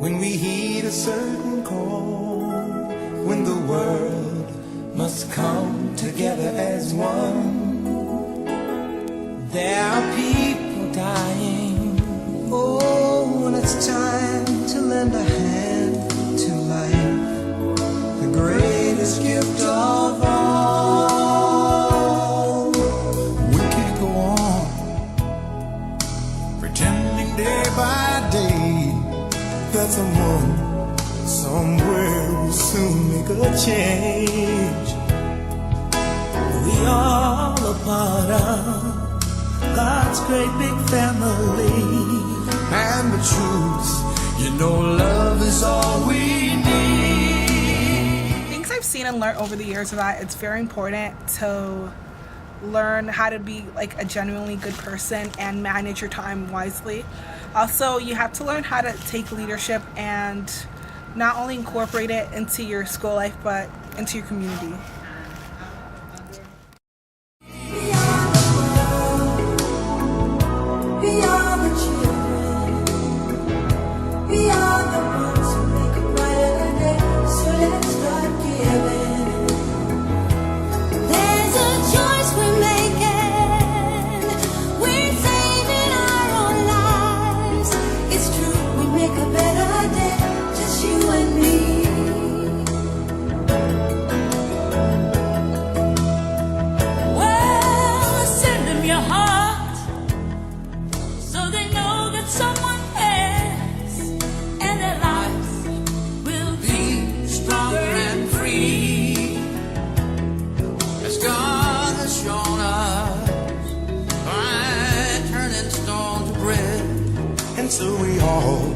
when we heed a certain call, when the world must come together as one. There are people dying. Oh, when it's time to lend a hand to life, the greatest gift of all. We can't go on pretending day by day that someone somewhere will soon make a change. We all a part of God's great big family. And the truth, you know, love is all we need. Things I've seen and learned over the years are that it's very important to learn how to be like a genuinely good person and manage your time wisely. Also, you have to learn how to take leadership and not only incorporate it into your school life, but into your community. And so we all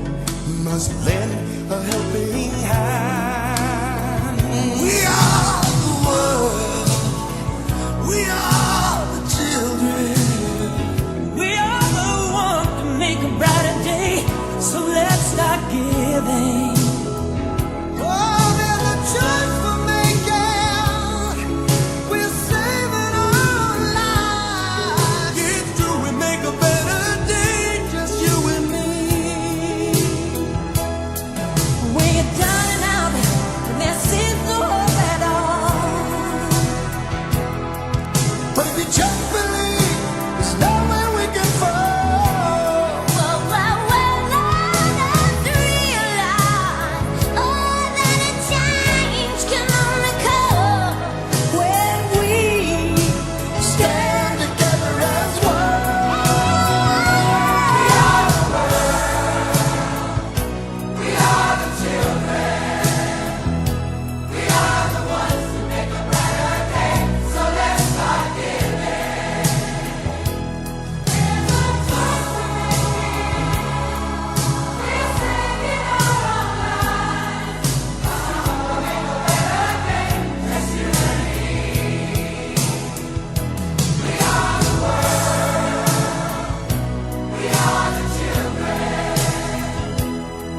must lend a helping hand. We are the world. We are the children. We are the ones to make a brighter day. So let's start giving. Oh, there's a choice we're making. We're saving our lives. It's true, we make a better day. Just you and me. When you're down and out, and there seems no hope at all. But if you just believe, there's nowhere we can fall. Let's realize, oh, that a change can only come when we Stand together as one. We are the children. We are the ones to make a brighter day. So let's start giving. There's a choice we're making. We're saving our lives. So we'll make a better day. Just you and me. We are the world. We are the children.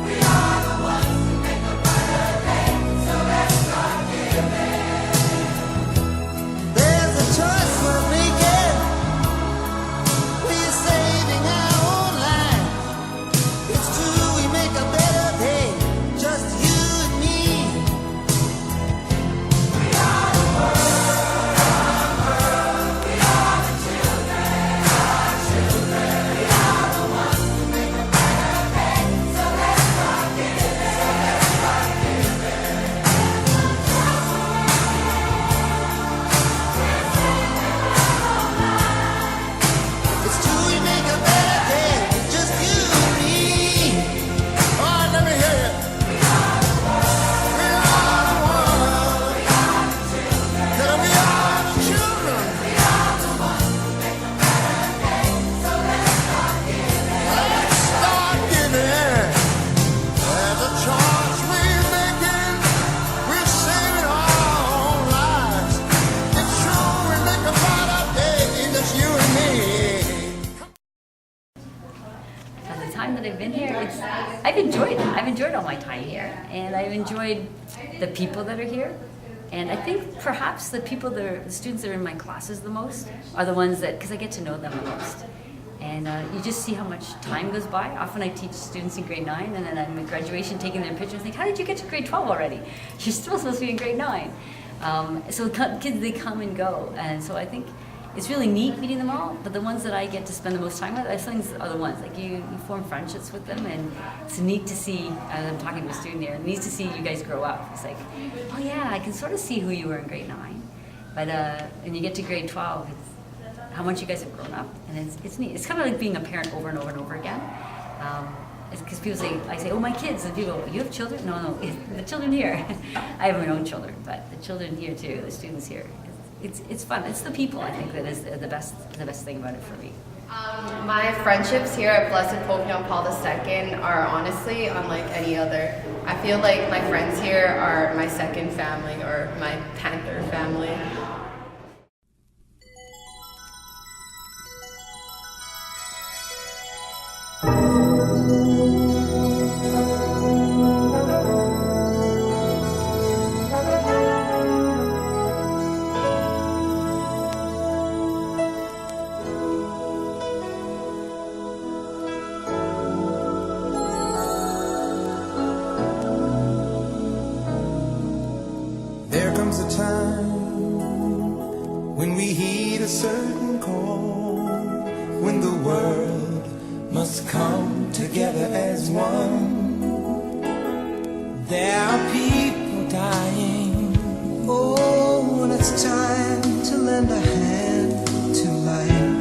We are the ones to make a brighter day. So let's start giving. There's a choice we're making. We're saving our own lives. It's true, we make a better day. Just you and me. We are the world. We are the children. Our children. We are the ones to make a better day. So let's start giving. So let's start giving. It's true, we make a better day. Just you and me. All right, let me hear you. We are the world. We are the world. We are the children. Tell 'em we are the children. We are the ones to make a better day. So let's start giving. Let's start giving. There's a choice we're making. We're saving our own lives. It's true, we make a brighter day. Just you and me. By the time that I've been here, I've enjoyed it. I've enjoyed all my time here, and I've enjoyed the people that are here. And I think perhaps the students that are in my classes the most are the ones that, because I get to know them the most. And you just see how much time goes by. Often I teach students in grade 9, and then I'm at graduation taking their pictures and think, how did you get to grade 12 already? You're still supposed to be in grade 9. So kids, they come and go. And so I think it's really neat meeting them all, but the ones that I get to spend the most time with, I think are the ones, like you form friendships with them, and it's neat to see, as I'm talking to a student here, neat to see you guys grow up. It's like, oh yeah, I can sort of see who you were in grade 9. But when you get to grade 12, it's how much you guys have grown up, and it's neat. It's kind of like being a parent over and over and over again. It's because people say, I say, oh, my kids, and people go, you have children? No, the children here. I have my own children, but the children here too, the students here. It's fun. It's the people, I think, that is the best thing about it for me. My friendships here at Blessed Pope John Paul II are honestly unlike any other. I feel like my friends here are my second family, or my Panther family. There comes a time when we heed a certain call, when the world must come together as one. There are people dying. Oh, and it's time to lend a hand to life,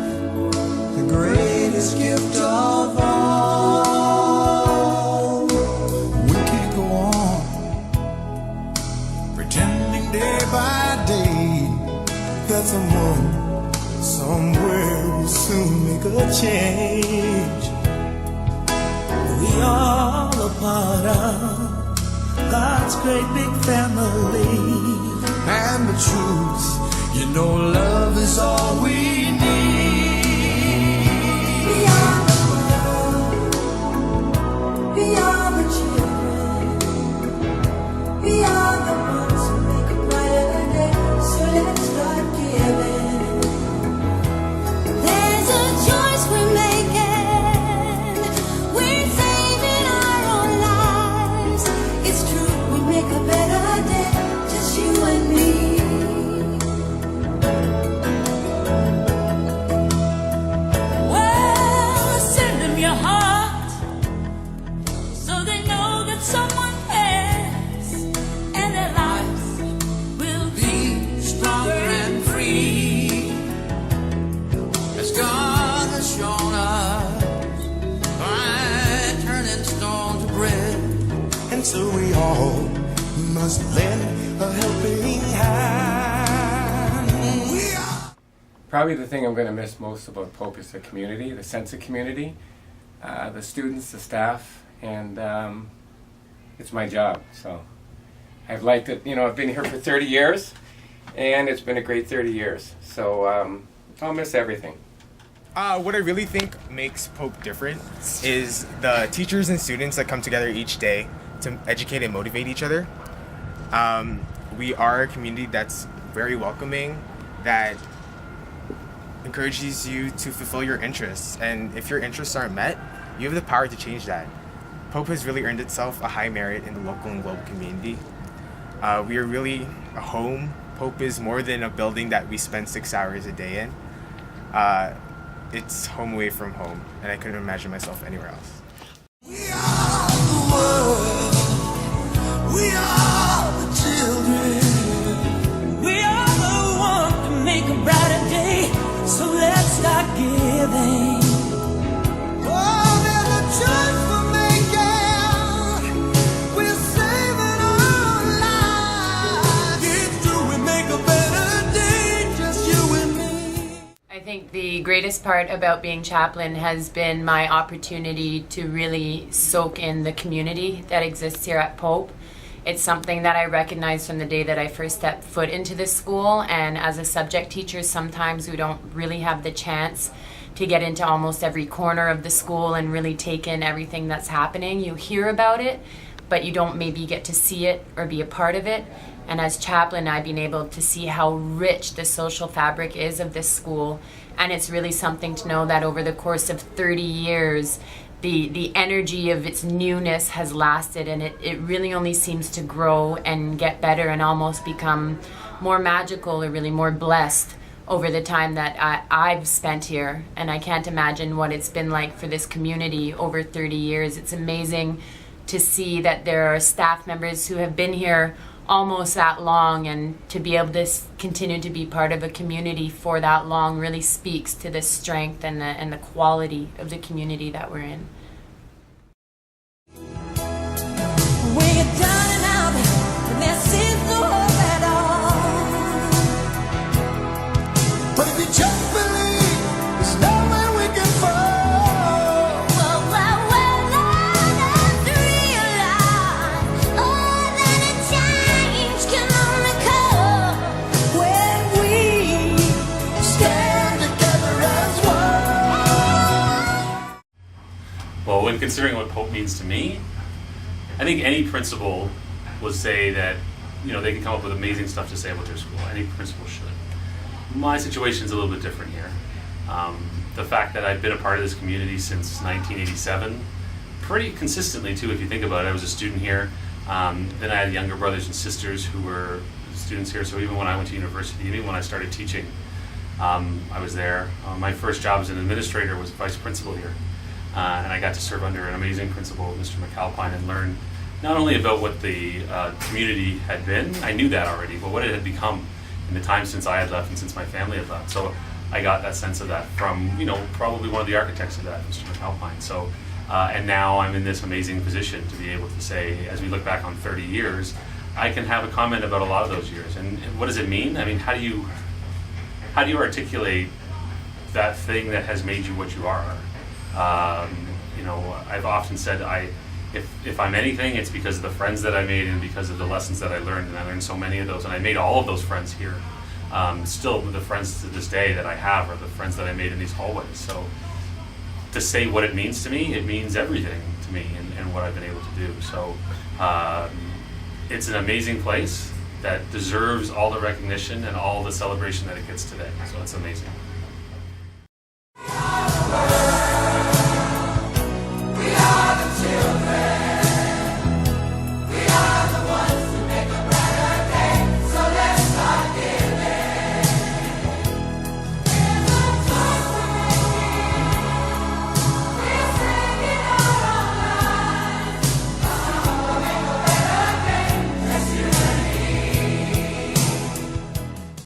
the greatest gift of all. We can't go on pretending day by day that someone somewhere will soon make a change. We all a part of God's great big family, and the truth, you know, love is all we need. Beyond the world, beyond the children, beyond the ones who make a brighter day. So let's start giving. There's a choice we're making. We're saving our own lives. It's true, we make a better day, just you and me. Well, send them your heart, so they know that someone cares, and their lives will be Stronger and free, as God has shown us, by turning stone to bread. And so we all must lend a helping hand. We are. Probably the thing I'm going to miss most about Pope is the community, the sense of community, the students, the staff, and it's my job. So I've liked it. You know, I've been here for 30 years, and it's been a great 30 years. So I'll miss everything. What I really think makes Pope different is the teachers and students that come together each day to educate and motivate each other. We are a community that's very welcoming, that encourages you to fulfill your interests. And if your interests aren't met, you have the power to change that. Pope has really earned itself a high merit in the local and global community. We are really a home. Pope is more than a building that we spend 6 hours a day in. It's home away from home, and I couldn't imagine myself anywhere else. We are the world. We are the children. We are the one to make a brighter day. So let's start giving. Oh, there's a choice we're making. We're saving our lives. It's true, we make a better day, just you and me. I think the greatest part about being chaplain has been my opportunity to really soak in the community that exists here at Pope. It's something that I recognized from the day that I first stepped foot into this school, and as a subject teacher, sometimes we don't really have the chance to get into almost every corner of the school and really take in everything that's happening. You hear about it, but you don't maybe get to see it or be a part of it. And as chaplain, I've been able to see how rich the social fabric is of this school. And it's really something to know that over the course of 30 years, the energy of its newness has lasted, and it really only seems to grow and get better and almost become more magical or really more blessed over the time that I've spent here. And I can't imagine what it's been like for this community over 30 years. It's amazing to see that there are staff members who have been here almost that long, and to be able to continue to be part of a community for that long really speaks to the strength and the quality of the community that we're in. When you're down and out, when there seems no hope at all. But if you just believe, there's nowhere we can fall. Well, I just realized, oh, that a change can only come when we Stand together as one. Well, when considering what Pope means to me, I think any principal would say that, they can come up with amazing stuff to say about their school. Any principal should. My situation's a little bit different here. The fact that I've been a part of this community since 1987, pretty consistently too, if you think about it. I was a student here. Then I had younger brothers and sisters who were students here. So even when I went to university, even when I started teaching, I was there. My first job as an administrator was vice principal here. And I got to serve under an amazing principal, Mr. McAlpine, and learn not only about what the community had been, I knew that already, but what it had become in the time since I had left and since my family had left. So I got that sense of that from, probably one of the architects of that, Mr. McAlpine. So, and now I'm in this amazing position to be able to say, as we look back on 30 years, I can have a comment about a lot of those years. And what does it mean? I mean, how do you articulate that thing that has made you what you are? I've often said if I'm anything, it's because of the friends that I made and because of the lessons that I learned, and I learned so many of those, and I made all of those friends here. Still, the friends to this day that I have are the friends that I made in these hallways. So to say what it means to me, it means everything to me and what I've been able to do. So it's an amazing place that deserves all the recognition and all the celebration that it gets today. So it's amazing.